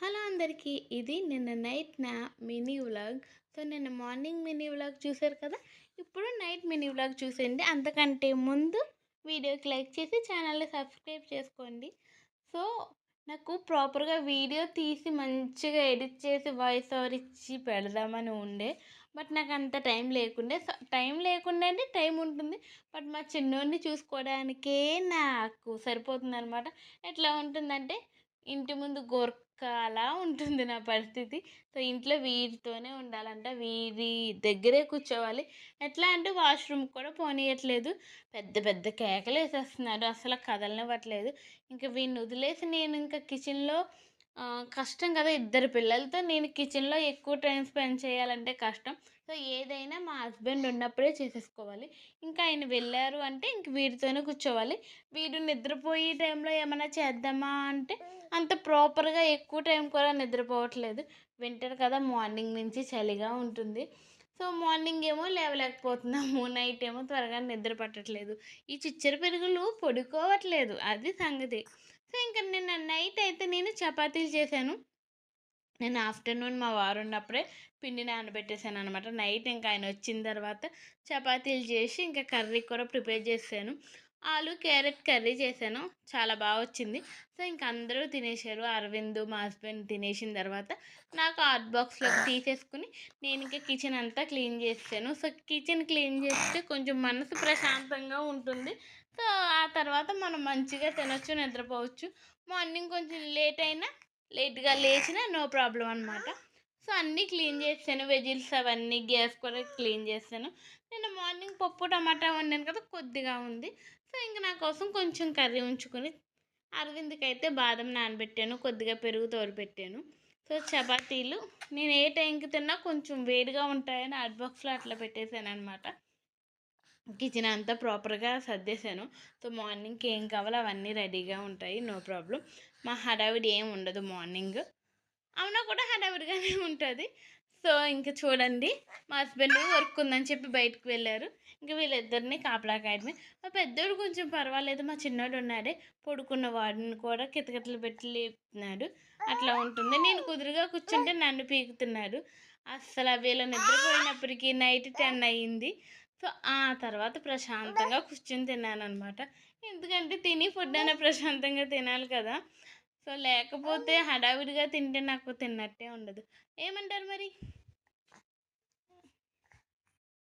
Hello అందరికీ, ఇది నిన్న నైట్ నా మినీ వ్లాగ్. సో నిన్న మార్నింగ్ మినీ వ్లాగ్ చూశారు కదా, ఇప్పుడు నైట్ మినీ వ్లాగ్ చూసేయండి. అంతకంటే ముందు వీడియోకి లైక్ చేసి ఛానల్ని సబ్స్క్రైబ్ చేసుకోండి. సో నాకు ప్రాపర్గా వీడియో తీసి మంచిగా ఎడిట్ చేసి వాయిస్ ఓవర్ ఇచ్చి పెడదామని ఉండే, బట్ నాకు అంత టైం లేకుండే. టైం లేకుండా అంటే టైం ఉంటుంది, బట్ మా చిన్నోడిని చూసుకోవడానికే నాకు సరిపోతుంది అనమాట. ఎట్లా ఉంటుందంటే ఇంటి ముందు అలా ఉంటుంది నా పరిస్థితి. సో ఇంట్లో వీడితోనే ఉండాలంట, వీడి దగ్గరే కూర్చోవాలి. ఎట్లా అంటే వాష్రూమ్ కూడా పోనీయట్లేదు, పెద్ద పెద్ద కేకలు వేసేస్తున్నాడు, అసలు కదలనివ్వట్లేదు. ఇంకా వీడిని వదిలేసి నేను ఇంకా కిచెన్లో కష్టం కదా, ఇద్దరు పిల్లలతో నేను కిచెన్లో ఎక్కువ టైం స్పెండ్ చేయాలంటే కష్టం. సో ఏదైనా మా హస్బెండ్ ఉన్నప్పుడే చేసేసుకోవాలి. ఇంకా ఆయన వెళ్ళారు అంటే ఇంక వీడితోనే కూర్చోవాలి. వీడు నిద్రపోయే టైంలో ఏమైనా చేద్దామా అంటే అంత ప్రాపర్గా ఎక్కువ టైం కూడా నిద్రపోవట్లేదు. వింటర్ కదా, మార్నింగ్ నుంచి చలిగా ఉంటుంది. సో మార్నింగ్ ఏమో లేవలేకపోతున్నాము, నైట్ ఏమో త్వరగా నిద్ర పట్టట్లేదు. ఈ చిచ్చర పెరుగులు పడుకోవట్లేదు, అది సంగతి. సో ఇంకా నిన్న నైట్ అయితే నేను చపాతీలు చేశాను. నేను ఆఫ్టర్నూన్ మా వారు ఉన్నప్పుడే పిండి నానబెట్టేసాను అనమాట. నైట్ ఇంకా ఆయన వచ్చిన తర్వాత చపాతీలు చేసి ఇంకా కర్రీ కూడా ప్రిపేర్ చేశాను. ఆలు క్యారెట్ కర్రీ చేశాను, చాలా బాగా వచ్చింది. సో ఇంక అందరూ తినేశారు. అరవింద్ మా హస్బెండ్ తినేసిన తర్వాత నాకు హాట్ బాక్స్లోకి తీసేసుకుని నేను ఇంకా కిచెన్ అంతా క్లీన్ చేసాను. సో కిచెన్ క్లీన్ చేస్తే కొంచెం మనసు ప్రశాంతంగా ఉంటుంది. సో ఆ తర్వాత మనం మంచిగా తినొచ్చు, నిద్రపోవచ్చు. మార్నింగ్ కొంచెం లేట్గా లేచినా నో ప్రాబ్లం అనమాట. సో అన్నీ క్లీన్ చేసాను, వెజిల్స్ అవన్నీ, గ్యాస్ కూడా క్లీన్ చేశాను. నేను మార్నింగ్ పప్పు టమాటా వండాను కదా, కొద్దిగా ఉంది. సో ఇంక నా కోసం కొంచెం కర్రీ ఉంచుకొని అరవింద్కి అయితే బాదం నానబెట్టాను, కొద్దిగా పెరుగు తోడుపెట్టాను. సో చపాతీలు నేను ఏ టైంకి తిన్నా కొంచెం వేడిగా ఉంటాయని హాట్ బాక్స్లో అట్లా పెట్టేశాను అనమాట. కిచెన్ అంతా ప్రాపర్గా సర్దేశాను. సో మార్నింగ్కి ఏం కావాలో అవన్నీ రెడీగా ఉంటాయి, నో ప్రాబ్లం. మా హడావిడి ఏం ఉండదు మార్నింగ్. అవునా కూడా హడావిడిగానే ఉంటుంది. సో ఇంక చూడండి, మా హస్బెండ్ వర్క్ ఉందని చెప్పి బయటకు వెళ్ళారు. ఇంక వీళ్ళిద్దరిని కాపలా కాయడమే. మా పెద్దోడు కొంచెం పర్వాలేదు, మా చిన్నోడు ఉన్నాడే పడుకున్న వాడిని కూడా కితకితలు పెట్టి లేపుతున్నాడు. అట్లా ఉంటుంది. నేను కుదురుగా కూర్చుంటే నన్ను పీకుతున్నాడు. అస్సలు వీళ్ళు నిద్రపోయినప్పటికీ నైట్ 10 అయ్యింది. సో ఆ తర్వాత ప్రశాంతంగా కూర్చొని తిన్నాను అనమాట. ఎందుకంటే తిని ఫుడ్ అయినా ప్రశాంతంగా తినాలి కదా. సో లేకపోతే హడావిడిగా తింటే నాకు తిన్నట్టే ఉండదు. ఏమంటారు మరి?